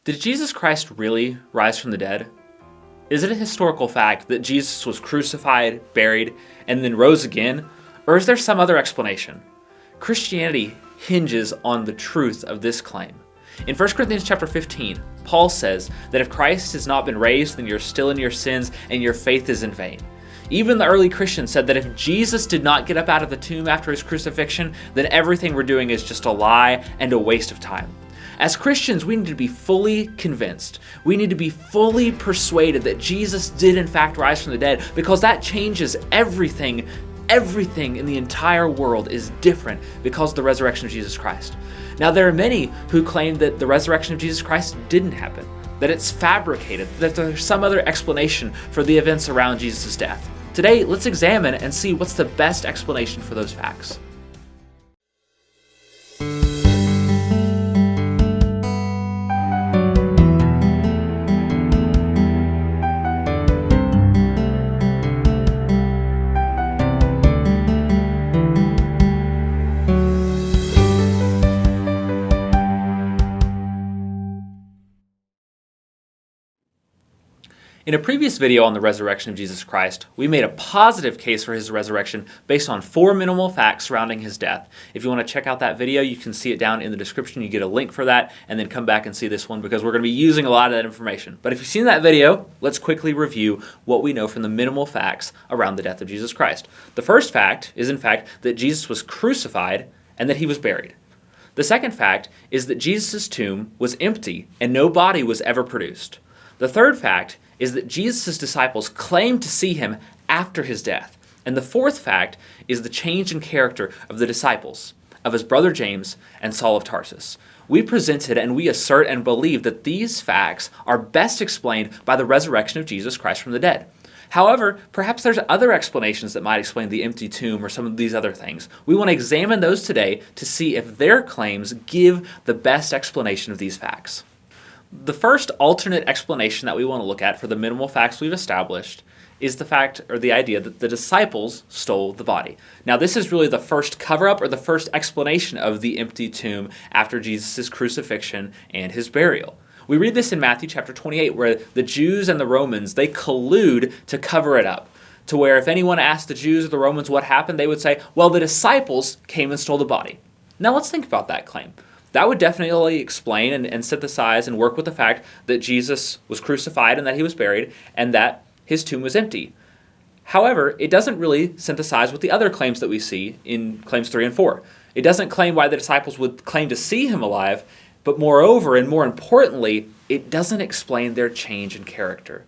Did Jesus Christ really rise from the dead? Is it a historical fact that Jesus was crucified, buried, and then rose again? Or is there some other explanation? Christianity hinges on the truth of this claim. In 1 Corinthians chapter 15, Paul says that if Christ has not been raised, then you're still in your sins and your faith is in vain. Even the early Christians said that if Jesus did not get up out of the tomb after his crucifixion, then everything we're doing is just a lie and a waste of time. As Christians, we need to be fully convinced. We need to be fully persuaded that Jesus did in fact rise from the dead, because that changes everything. Everything in the entire world is different because of the resurrection of Jesus Christ. Now, there are many who claim that the resurrection of Jesus Christ didn't happen, that it's fabricated, that there's some other explanation for the events around Jesus' death. Today, let's examine and see what's the best explanation for those facts. In a previous video on the resurrection of Jesus Christ, we made a positive case for his resurrection based on 4 minimal facts surrounding his death. If you want to check out that video, you can see it down in the description. You get a link for that, and then come back and see this one because we're going to be using a lot of that information. But if you've seen that video, let's quickly review what we know from the minimal facts around the death of Jesus Christ. The first fact is, in fact, that Jesus was crucified and that he was buried. The second fact is that Jesus' tomb was empty and no body was ever produced. The third fact is that Jesus' disciples claimed to see him after his death. And the fourth fact is the change in character of the disciples, of his brother James and Saul of Tarsus. We presented and we assert and believe that these facts are best explained by the resurrection of Jesus Christ from the dead. However, perhaps there's other explanations that might explain the empty tomb or some of these other things. We want to examine those today to see if their claims give the best explanation of these facts. The first alternate explanation that we want to look at for the minimal facts we've established is the fact or the idea that the disciples stole the body. Now, this is really the first cover-up or the first explanation of the empty tomb after Jesus' crucifixion and his burial. We read this in Matthew chapter 28, where the Jews and the Romans, they collude to cover it up, to where if anyone asked the Jews or the Romans what happened, they would say, well, the disciples came and stole the body. Now, let's think about that claim. That would definitely explain and synthesize and work with the fact that Jesus was crucified and that he was buried and that his tomb was empty. However, it doesn't really synthesize with the other claims that we see in claims 3 and 4. It doesn't claim why the disciples would claim to see him alive, but moreover and more importantly, it doesn't explain their change in character.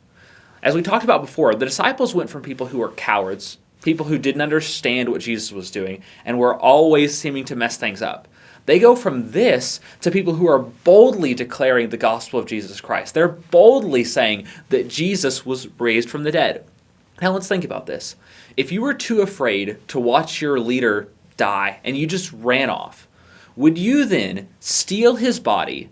As we talked about before, the disciples went from people who were cowards, people who didn't understand what Jesus was doing, and were always seeming to mess things up. They go from this to people who are boldly declaring the gospel of Jesus Christ. They're boldly saying that Jesus was raised from the dead. Now let's think about this. If you were too afraid to watch your leader die and you just ran off, would you then steal his body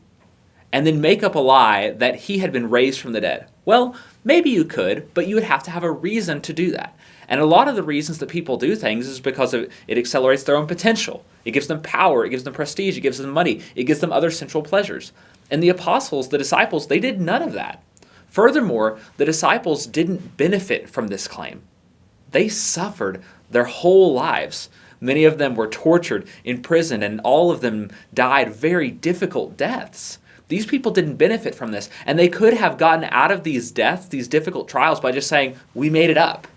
and then make up a lie that he had been raised from the dead? Well, maybe you could, but you would have to have a reason to do that. And a lot of the reasons that people do things is because it accelerates their own potential. It gives them power, it gives them prestige, it gives them money, it gives them other sensual pleasures. And the apostles, the disciples, they did none of that. Furthermore, the disciples didn't benefit from this claim. They suffered their whole lives. Many of them were tortured in prison, and all of them died very difficult deaths. These people didn't benefit from this, and they could have gotten out of these deaths, these difficult trials, by just saying, we made it up.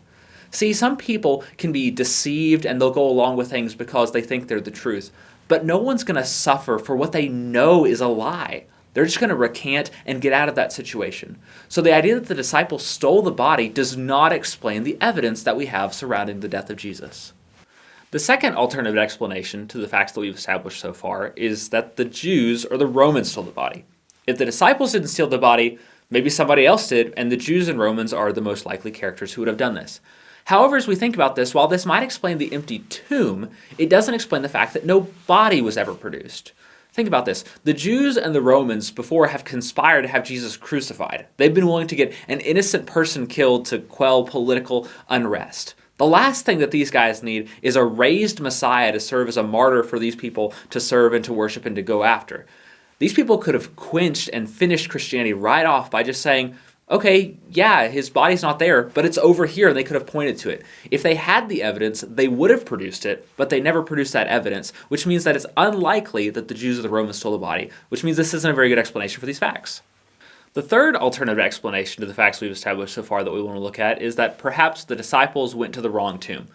See, some people can be deceived and they'll go along with things because they think they're the truth. But no one's going to suffer for what they know is a lie. They're just going to recant and get out of that situation. So the idea that the disciples stole the body does not explain the evidence that we have surrounding the death of Jesus. The second alternative explanation to the facts that we've established so far is that the Jews or the Romans stole the body. If the disciples didn't steal the body, maybe somebody else did, and the Jews and Romans are the most likely characters who would have done this. However, as we think about this, while this might explain the empty tomb, it doesn't explain the fact that no body was ever produced. Think about this. The Jews and the Romans before have conspired to have Jesus crucified. They've been willing to get an innocent person killed to quell political unrest. The last thing that these guys need is a raised Messiah to serve as a martyr for these people to serve and to worship and to go after. These people could have quenched and finished Christianity right off by just saying, okay, yeah, his body's not there, but it's over here, and they could have pointed to it. If they had the evidence, they would have produced it, but they never produced that evidence, which means that it's unlikely that the Jews or the Romans stole the body, which means this isn't a very good explanation for these facts. The third alternative explanation to the facts we've established so far that we want to look at is that perhaps the disciples went to the wrong tomb.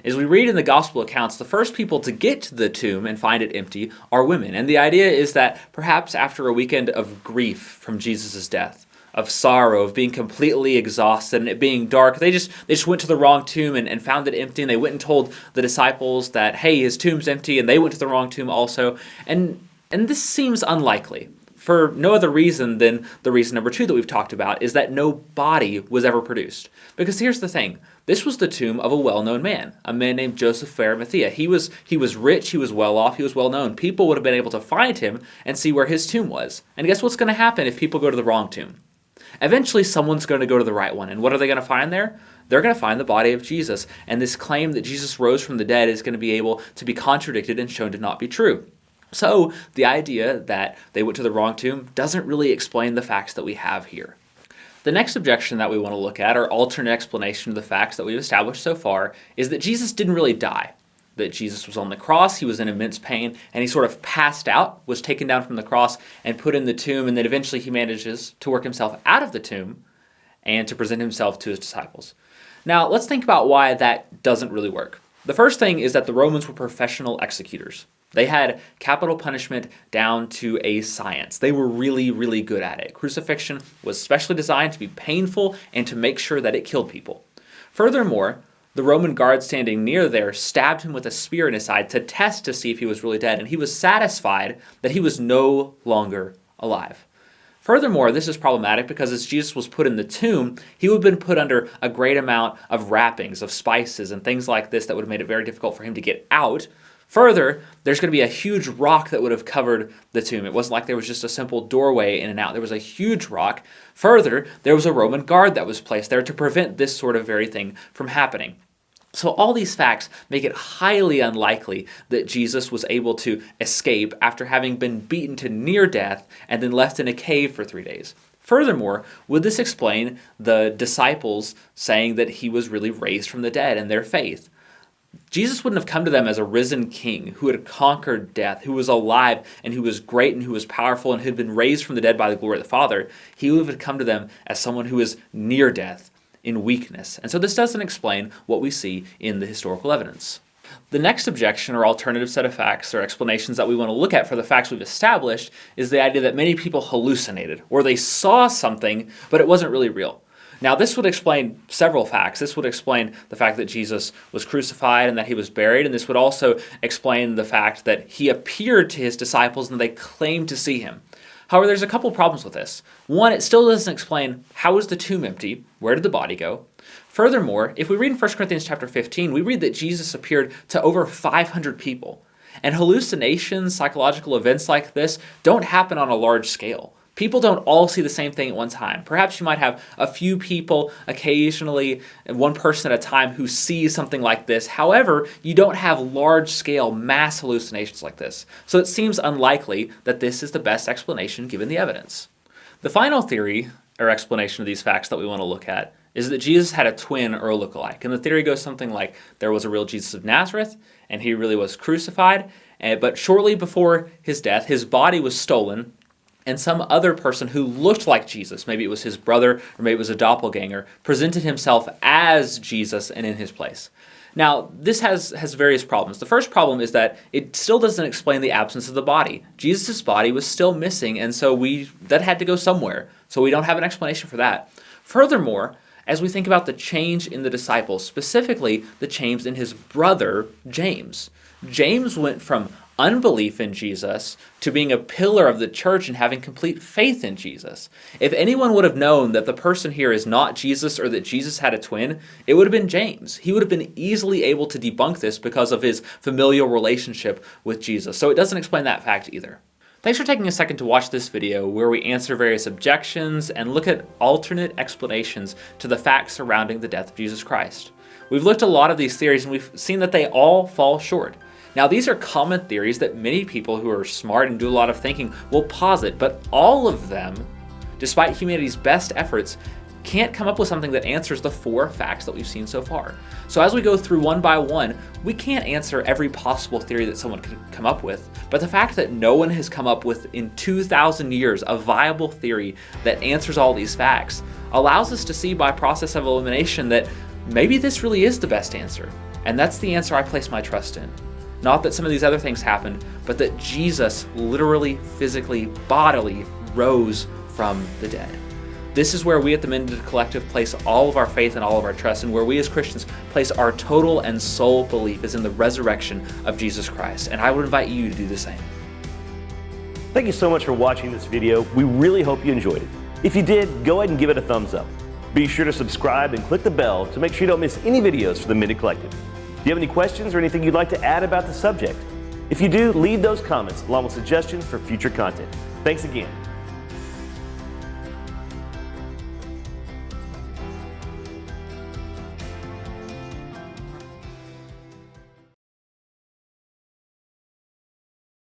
As we read in the gospel accounts, the first people to get to the tomb and find it empty are women. And the idea is that perhaps after a weekend of grief from Jesus' death, of sorrow, of being completely exhausted and it being dark, they just went to the wrong tomb and found it empty, and they went and told the disciples that, hey, his tomb's empty, and they went to the wrong tomb also. And this seems unlikely, for no other reason than the reason number 2 that we've talked about, is that no body was ever produced. Because here's the thing, this was the tomb of a well-known man, a man named Joseph of Arimathea. He was rich, he was well off, he was well known. People would have been able to find him and see where his tomb was. And guess what's going to happen if people go to the wrong tomb? Eventually someone's going to go to the right one, and what are they going to find there? They're going to find the body of Jesus, and this claim that Jesus rose from the dead is going to be able to be contradicted and shown to not be true. So the idea that they went to the wrong tomb doesn't really explain the facts that we have here. The next objection that we want to look at, or alternate explanation of the facts that we've established so far, is that Jesus didn't really die. That Jesus was on the cross, he was in immense pain, and he sort of passed out, was taken down from the cross and put in the tomb, and then eventually he manages to work himself out of the tomb and to present himself to his disciples. Now, let's think about why that doesn't really work. The first thing is that the Romans were professional executors. They had capital punishment down to a science. They were really, really good at it. Crucifixion was specially designed to be painful and to make sure that it killed people. Furthermore, the Roman guard standing near there stabbed him with a spear in his side to test to see if he was really dead, and he was satisfied that he was no longer alive. Furthermore, this is problematic because as Jesus was put in the tomb, he would have been put under a great amount of wrappings, of spices, and things like this that would have made it very difficult for him to get out. Further, there's going to be a huge rock that would have covered the tomb. It wasn't like there was just a simple doorway in and out. There was a huge rock. Further, there was a Roman guard that was placed there to prevent this sort of very thing from happening. So all these facts make it highly unlikely that Jesus was able to escape after having been beaten to near death and then left in a cave for 3 days. Furthermore, would this explain the disciples saying that he was really raised from the dead and their faith? Jesus wouldn't have come to them as a risen king who had conquered death, who was alive and who was great and who was powerful and who had been raised from the dead by the glory of the Father. He would have come to them as someone who was near death, in weakness. And so this doesn't explain what we see in the historical evidence. The next objection or alternative set of facts or explanations that we want to look at for the facts we've established is the idea that many people hallucinated, or they saw something, but it wasn't really real. Now, this would explain several facts. This would explain the fact that Jesus was crucified and that he was buried, and this would also explain the fact that he appeared to his disciples and they claimed to see him. However, there's a couple problems with this. One, it still doesn't explain how was the tomb empty, where did the body go? Furthermore, if we read in 1 Corinthians chapter 15, we read that Jesus appeared to over 500 people. And hallucinations, psychological events like this, don't happen on a large scale. People don't all see the same thing at one time. Perhaps you might have a few people occasionally, one person at a time, who sees something like this. However, you don't have large-scale mass hallucinations like this. So it seems unlikely that this is the best explanation given the evidence. The final theory or explanation of these facts that we want to look at is that Jesus had a twin or a lookalike. And the theory goes something like there was a real Jesus of Nazareth and he really was crucified, but shortly before his death, his body was stolen, and some other person who looked like Jesus, maybe it was his brother or maybe it was a doppelganger, presented himself as Jesus and in his place. Now, this has various problems. The first problem is that it still doesn't explain the absence of the body. Jesus' body was still missing, and so that had to go somewhere. So we don't have an explanation for that. Furthermore, as we think about the change in the disciples, specifically the change in his brother, James. James went from unbelief in Jesus to being a pillar of the church and having complete faith in Jesus. If anyone would have known that the person here is not Jesus or that Jesus had a twin, it would have been James. He would have been easily able to debunk this because of his familial relationship with Jesus. So it doesn't explain that fact either. Thanks for taking a second to watch this video where we answer various objections and look at alternate explanations to the facts surrounding the death of Jesus Christ. We've looked at a lot of these theories and we've seen that they all fall short. Now, these are common theories that many people who are smart and do a lot of thinking will posit, but all of them, despite humanity's best efforts, can't come up with something that answers the 4 facts that we've seen so far. So as we go through one by one, we can't answer every possible theory that someone could come up with, but the fact that no one has come up with in 2,000 years a viable theory that answers all these facts allows us to see by process of elimination that maybe this really is the best answer. And that's the answer I place my trust in. Not that some of these other things happened, but that Jesus literally, physically, bodily rose from the dead. This is where we at the Mended Collective place all of our faith and all of our trust, and where we as Christians place our total and sole belief is in the resurrection of Jesus Christ. And I would invite you to do the same. Thank you so much for watching this video. We really hope you enjoyed it. If you did, go ahead and give it a thumbs up. Be sure to subscribe and click the bell to make sure you don't miss any videos for the Mended Collective. Do you have any questions or anything you'd like to add about the subject? If you do, leave those comments along with suggestions for future content. Thanks again.